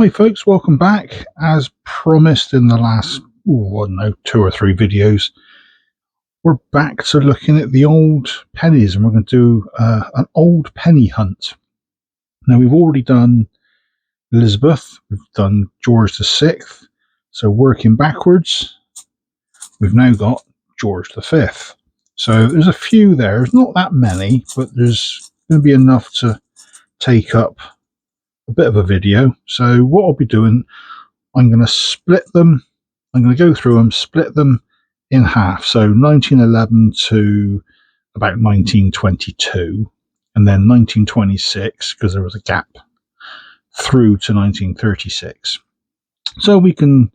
Hi folks, welcome back. As promised in the last, I don't know, 2 or 3 videos, we're back to looking at the old pennies, and we're going to do an old penny hunt. Now, we've already done Elizabeth, we've done George VI, so working backwards, we've now got George V. So there's a few there, there's not that many, but there's going to be enough to take up a bit of a video. So what I'll be doing, I'm going to split them. I'm going to go through them, split them in half. So 1911 to about 1922, and then 1926, because there was a gap, through to 1936. So we can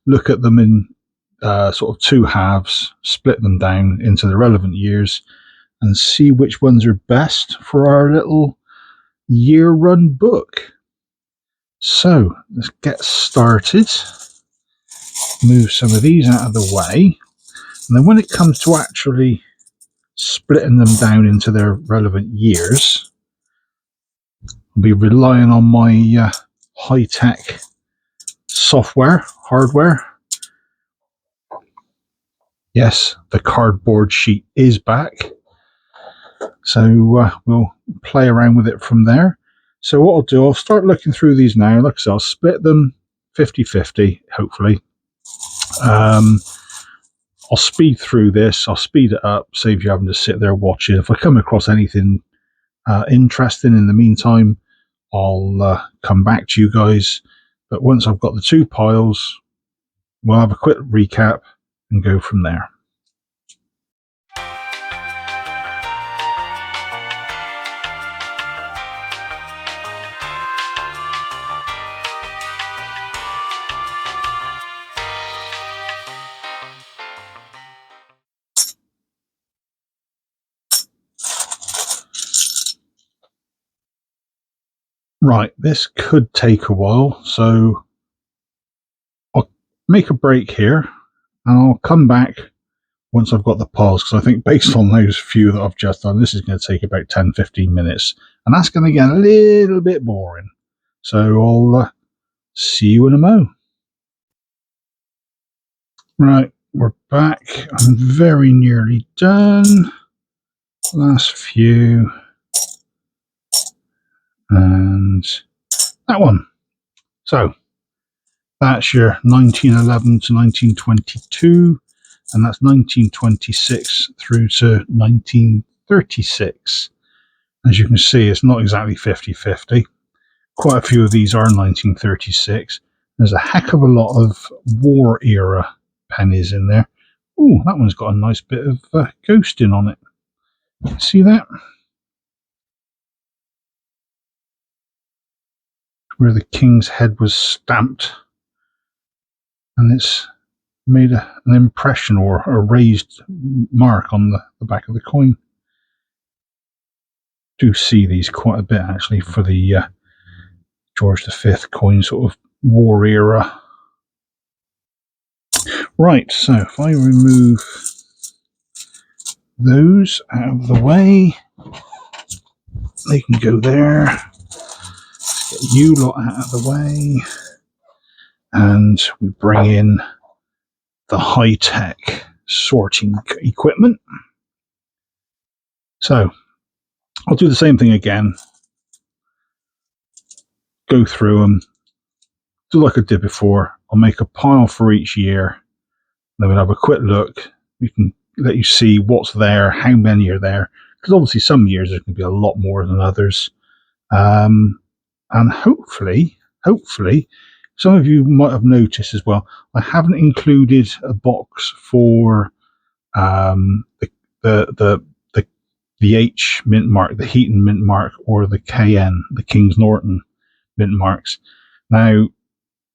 look at them in sort of 2 halves, split them down into the relevant years, and see which ones are best for our little year-run book. So let's get started. Move some of these out of the way, and then when it comes to actually splitting them down into their relevant years, I'll be relying on my high-tech hardware. Yes, the cardboard sheet is back, so we'll play around with it from there. So what I'll do, I'll start looking through these now. Like I said, I'll split them 50-50, hopefully. I'll speed through this. I'll speed it up, save you having to sit there watching. If I come across anything interesting in the meantime, I'll come back to you guys. But once I've got the 2 piles, we'll have a quick recap and go from there. Right, this could take a while, so I'll make a break here and I'll come back once I've got the piles, because I think based on those few that I've just done, this is going to take about 10-15 minutes, and that's going to get a little bit boring. So I'll see you in a mo. Right, we're back. I'm very nearly done. Last few. And that one. So that's your 1911 to 1922, and that's 1926 through to 1936. As you can see, it's not exactly 50-50. Quite a few of these are 1936. There's a heck of a lot of war era pennies in there. Oh, that one's got a nice bit of ghosting on it. See that? Where the king's head was stamped, and it's made an impression or a raised mark on the back of the coin. Do see these quite a bit actually for the George V coin, sort of war era. Right, so if I remove those out of the way, they can go there. Let's get you lot out of the way, and we bring in the high-tech sorting equipment. So I'll do the same thing again. Go through them, do like I did before. I'll make a pile for each year. Then we'll have a quick look. We can let you see what's there, how many are there, because obviously some years there's going to be a lot more than others. And hopefully, some of you might have noticed as well, I haven't included a box for the H mint mark, the Heaton mint mark, or the KN, the Kings Norton mint marks. Now,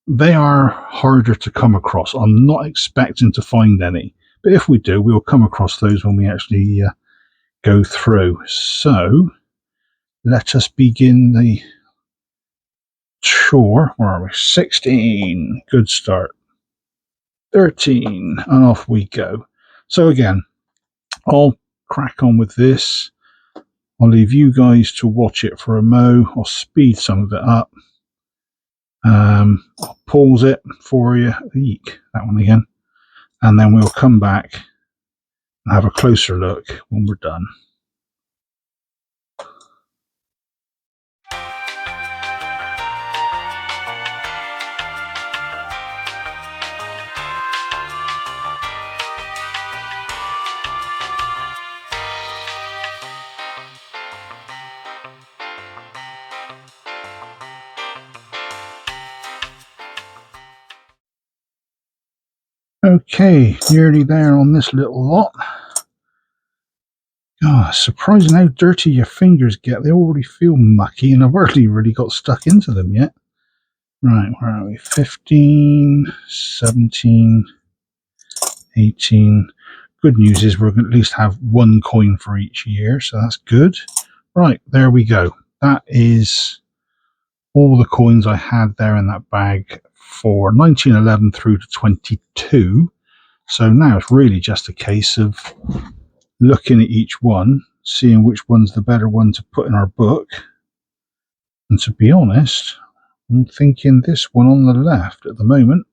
they are harder to come across. I'm not expecting to find any, but if we do, we'll come across those when we actually go through. So let us begin the tour. Where are we? 16. Good start. 13. And off we go. So again, I'll crack on with this. I'll leave you guys to watch it for a mo. I'll speed some of it up. I'll pause it for you. Eek, that one again. And then we'll come back and have a closer look when we're done. Okay, nearly there on this little lot. Oh, surprising how dirty your fingers get. They already feel mucky, and I've hardly really got stuck into them yet. Right, where are we? 15, 17, 18. Good news is we're going to at least have one coin for each year, so that's good. Right, there we go. That is all the coins I had there in that bag for 1911 through to 22. So now it's really just a case of looking at each one, seeing which one's the better one to put in our book. And to be honest, I'm thinking this one on the left at the moment.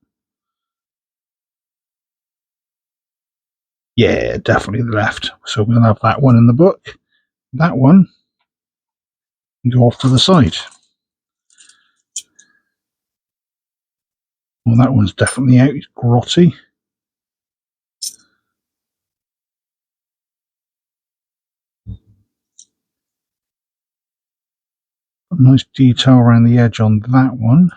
Yeah, definitely the left. So we'll have that one in the book. That one can go off to the side. Well, that one's definitely out. It's grotty. Nice detail around the edge on that one.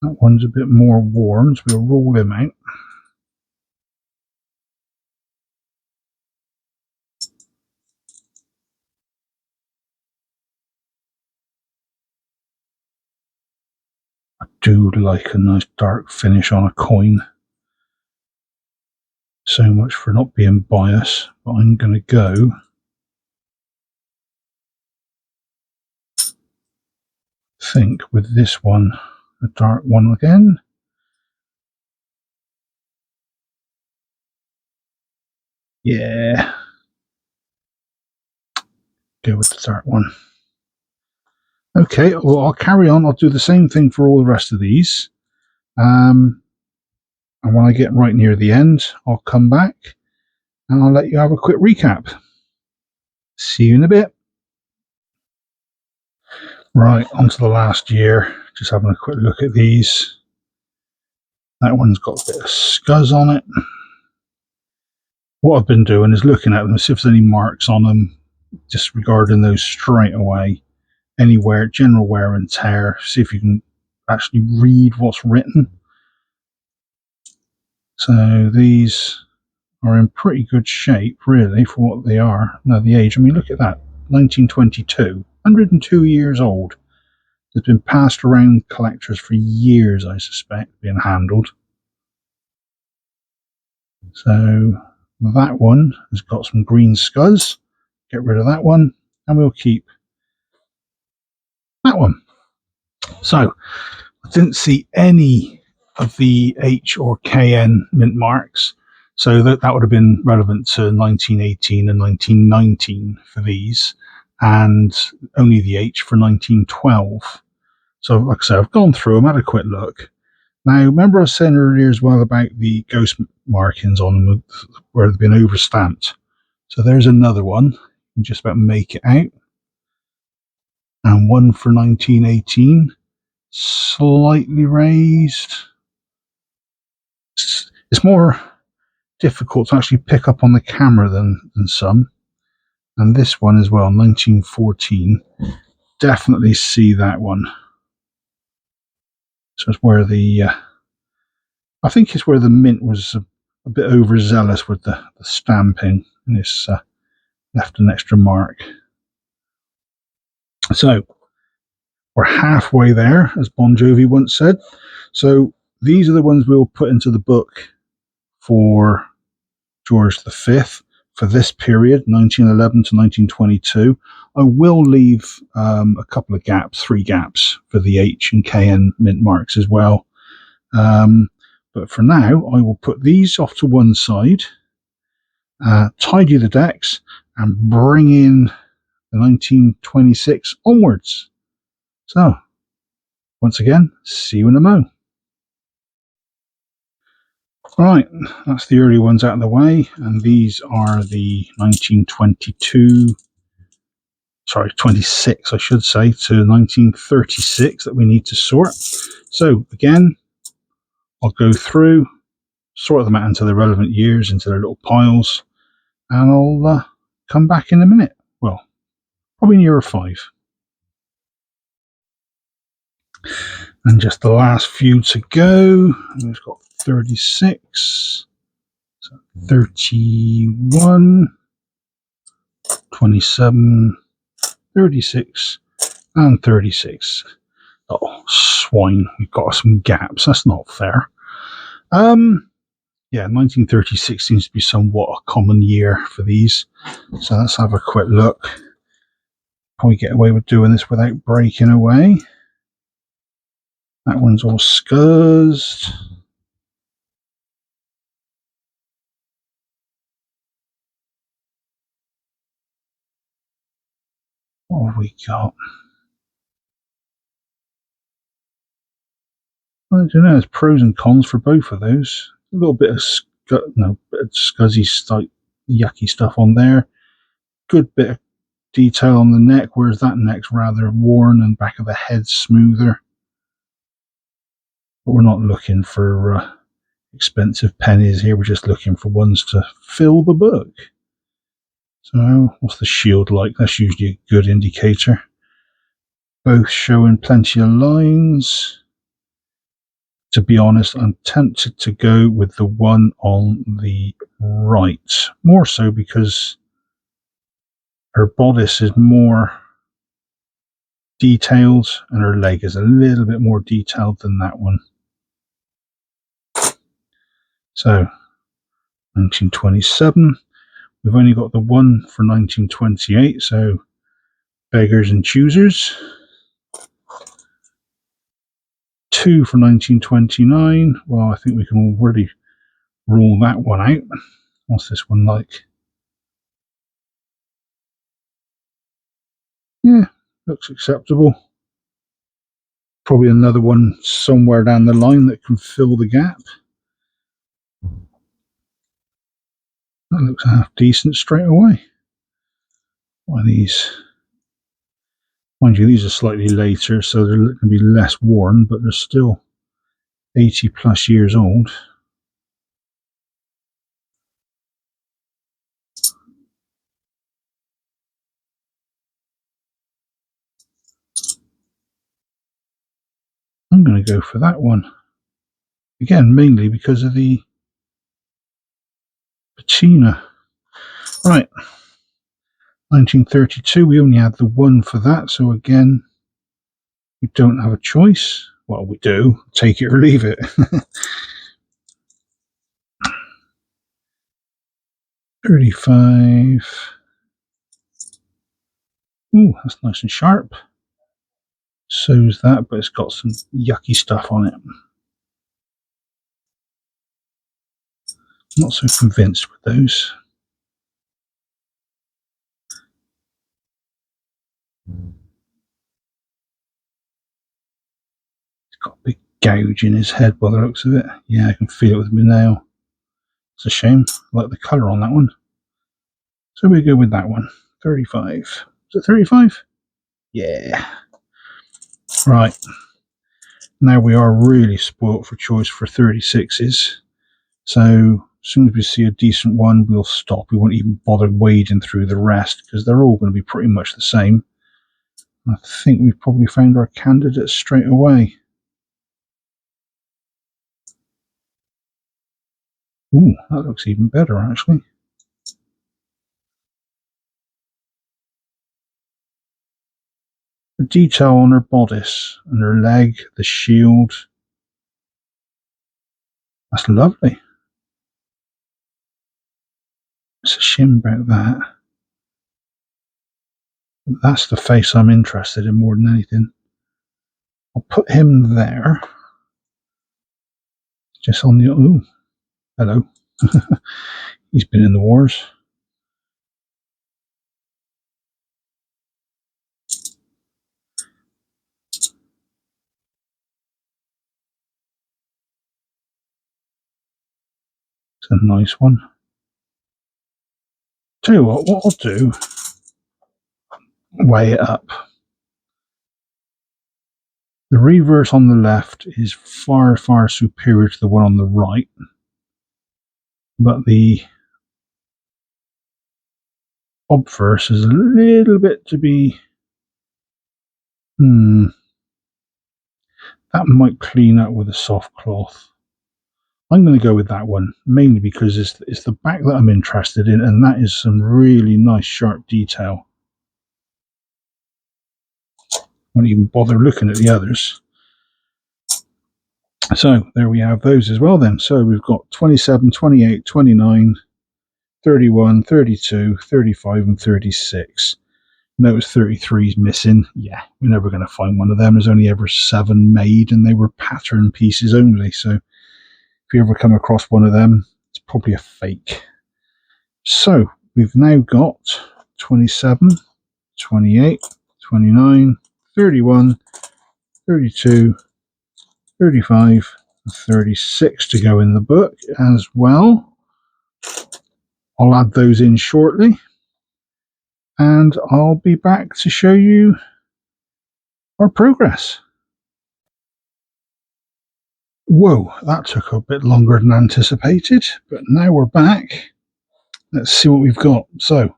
That one's a bit more worn, so we'll roll him out. I do like a nice dark finish on a coin. So much for not being biased, but I'm going to go think with this one, a dark one again. Yeah, go with the dark one. Okay, well, I'll carry on. I'll do the same thing for all the rest of these. And when I get right near the end, I'll come back and I'll let you have a quick recap. See you in a bit. Right, on to the last year. Just having a quick look at these. That one's got a bit of scuzz on it. What I've been doing is looking at them, see if there's any marks on them, disregarding those straight away. Anywhere, general wear and tear, see if you can actually read what's written. So these are in pretty good shape, really, for what they are. Now, the age, I mean, look at that, 1922, 102 years old. It's been passed around collectors for years, I suspect, being handled. So that one has got some green scuzz. Get rid of that one, and we'll keep that one. So I didn't see any of the H or KN mint marks, so that would have been relevant to 1918 and 1919 for these, and only the H for 1912. So, like I said, I've gone through them, had a quick look. Now, remember I was saying earlier as well about the ghost markings on them where they've been overstamped. So there's another one. You can just about make it out. And one for 1918, slightly raised. It's more difficult to actually pick up on the camera than some. And this one as well, 1914. Definitely see that one. So it's where the I think it's where the mint was a bit overzealous with the stamping, and it's left an extra mark. So we're halfway there, as Bon Jovi once said. So these are the ones we'll put into the book for George V for this period, 1911 to 1922. I will leave a couple of gaps, 3 gaps for the H and KN mint marks as well. But for now, I will put these off to one side, tidy the decks, and bring in the 1926 onwards. So Once again, see you in a mo. Right, that's the early ones out of the way, and these are the 1922, sorry, 26, I should say, to 1936 that we need to sort. So again, I'll go through, sort them out into the relevant years, into their little piles, and I'll come back in a minute. Well, probably nearer 5. And just the last few to go. We've got 36, 31, 27, 36, and 36. Oh, swine. We've got some gaps. That's not fair. Yeah, 1936 seems to be somewhat a common year for these. So let's have a quick look. Probably get away with doing this without breaking away. That one's all scuzzed. What have we got? I don't know. There's pros and cons for both of those. A little bit of bit of scuzzy, like yucky stuff on there. Good bit of detail on the neck, whereas that neck's rather worn and back of the head smoother. But we're not looking for expensive pennies here. We're just looking for ones to fill the book. So what's the shield like? That's usually a good indicator. Both showing plenty of lines. To be honest, I'm tempted to go with the one on the right. More so because her bodice is more detailed and her leg is a little bit more detailed than that one. So, 1927. We've only got the one for 1928, so beggars and choosers. 2 for 1929. Well, I think we can already rule that one out. What's this one like? Yeah, looks acceptable. Probably another one somewhere down the line that can fill the gap. That looks half decent straight away. What are these? Mind you, these are slightly later, so they're going to be less worn, but they're still 80 plus years old. I'm going to go for that one. Again, mainly because of the patina. Right. 1932, we only had the one for that, so again, we don't have a choice. Well, we do. Take it or leave it. 35. Ooh, that's nice and sharp. So's that, but it's got some yucky stuff on it. Not so convinced with those. He's got a big gouge in his head by the looks of it. Yeah, I can feel it with my nail. It's a shame. I like the colour on that one. So we go with that one. 35. Is it 35? Yeah. Right. Now we are really spoilt for choice for 36s. So as soon as we see a decent one, we'll stop. We won't even bother wading through the rest because they're all going to be pretty much the same. I think we've probably found our candidate straight away. Ooh, that looks even better, actually. The detail on her bodice and her leg, the shield. That's lovely. It's a shame about that. That's the face I'm interested in more than anything. I'll put him there. Just on the... Ooh, hello. He's been in the wars. It's a nice one. Tell you what I'll do, weigh it up. The reverse on the left is far, far superior to the one on the right, but the obverse is a little bit to be... that might clean up with a soft cloth. I'm going to go with that one, mainly because it's the back that I'm interested in, and that is some really nice sharp detail. I won't even bother looking at the others. So there we have those as well then. So we've got 27, 28, 29, 31, 32, 35 and 36. Notice 33 is missing. Yeah, we're never going to find one of them. There's only ever 7 made, and they were pattern pieces only. So if you ever come across one of them, it's probably a fake. So we've now got 27, 28, 29, 31, 32, 35, 36 to go in the book as well. I'll add those in shortly, and I'll be back to show you our progress. Whoa, that took a bit longer than anticipated, but now we're back. Let's see what we've got. So,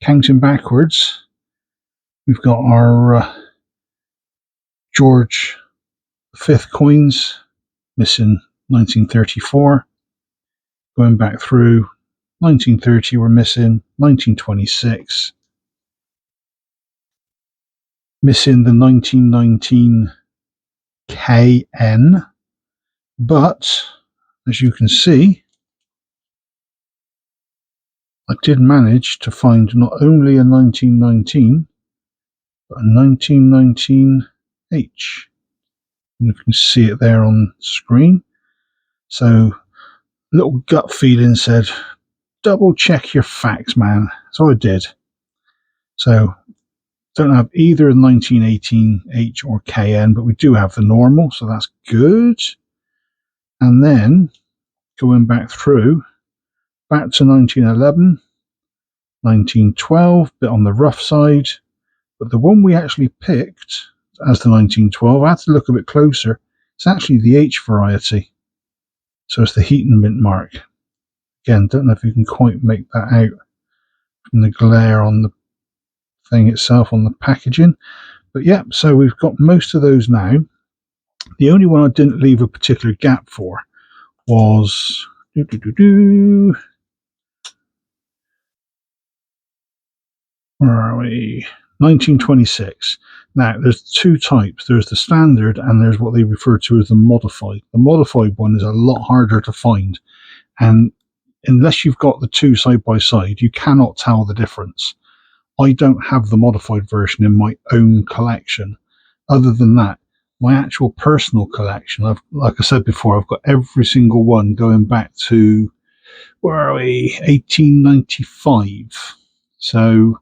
counting backwards, we've got our George V coins, missing 1934. Going back through, 1930 we're missing, 1926. Missing the 1919 KN, but as you can see, I did manage to find not only a 1919, but a 1919H. And you can see it there on screen. So, little gut feeling said, double check your facts, man. So I did. So, don't have either the 1918H or KN, but we do have the normal, so that's good. And then, going back through, back to 1911, 1912, bit on the rough side, but the one we actually picked as the 1912, I had to look a bit closer, it's actually the H variety. So it's the Heaton mint mark. Again, don't know if you can quite make that out from the glare on the thing itself, on the packaging. But yeah, so we've got most of those now. The only one I didn't leave a particular gap for was... where are we? 1926. Now, there's 2 types. There's the standard and there's what they refer to as the modified. The modified one is a lot harder to find. And unless you've got the 2 side by side, you cannot tell the difference. I don't have the modified version in my own collection. Other than that, my actual personal collection, like I said before, I've got every single one going back to, where are we? 1895. So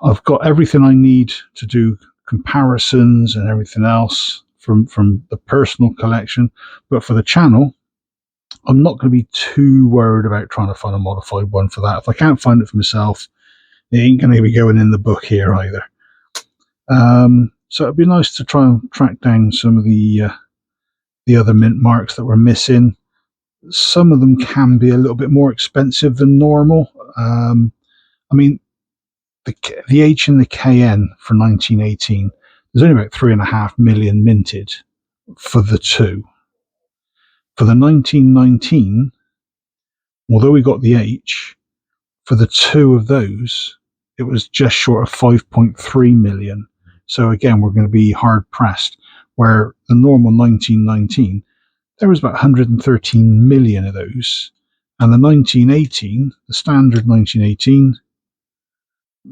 I've got everything I need to do comparisons and everything else from the personal collection. But for the channel, I'm not going to be too worried about trying to find a modified one for that. If I can't find it for myself, it ain't going to be going in the book here either. So it'd be nice to try and track down some of the other mint marks that we're missing. Some of them can be a little bit more expensive than normal. I mean, the H and the KN for 1918, there's only about 3.5 million minted for the 2. For the 1919, although we got the H, for the 2 of those, it was just short of 5.3 million. So again, we're going to be hard pressed. Where the normal 1919, there was about 113 million of those. And the 1918, the standard 1918,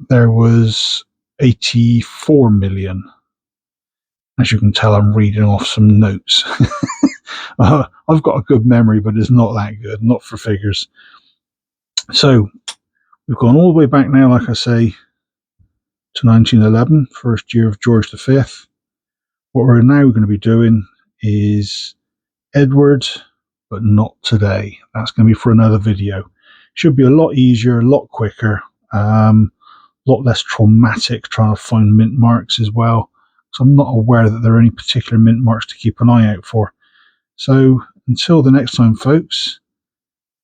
there was 84 million. As you can tell, I'm reading off some notes. I've got a good memory, but it's not that good, not for figures. So we've gone all the way back now, like I say, to 1911, first year of George V. What we're now going to be doing is Edward, but not today. That's going to be for another video. Should be a lot easier, a lot quicker, a lot less traumatic trying to find mint marks as well. So I'm not aware that there are any particular mint marks to keep an eye out for. So until the next time, folks,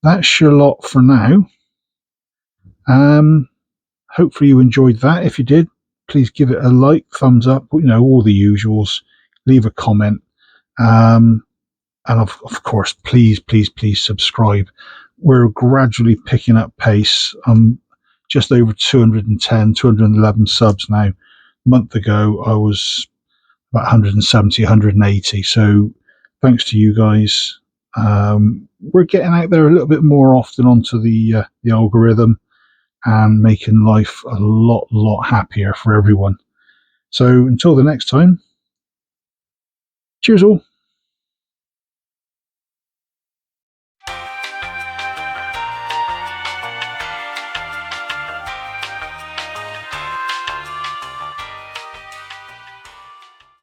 that's your lot for now. Hopefully you enjoyed that. If you did, please give it a like, thumbs up, all the usuals. Leave a comment. And of course, please subscribe. We're gradually picking up pace. I'm just over 210, 211 subs now. A month ago, I was about 170, 180. So thanks to you guys. We're getting out there a little bit more often onto the algorithm and making life a lot happier for everyone. So until the next time, cheers all.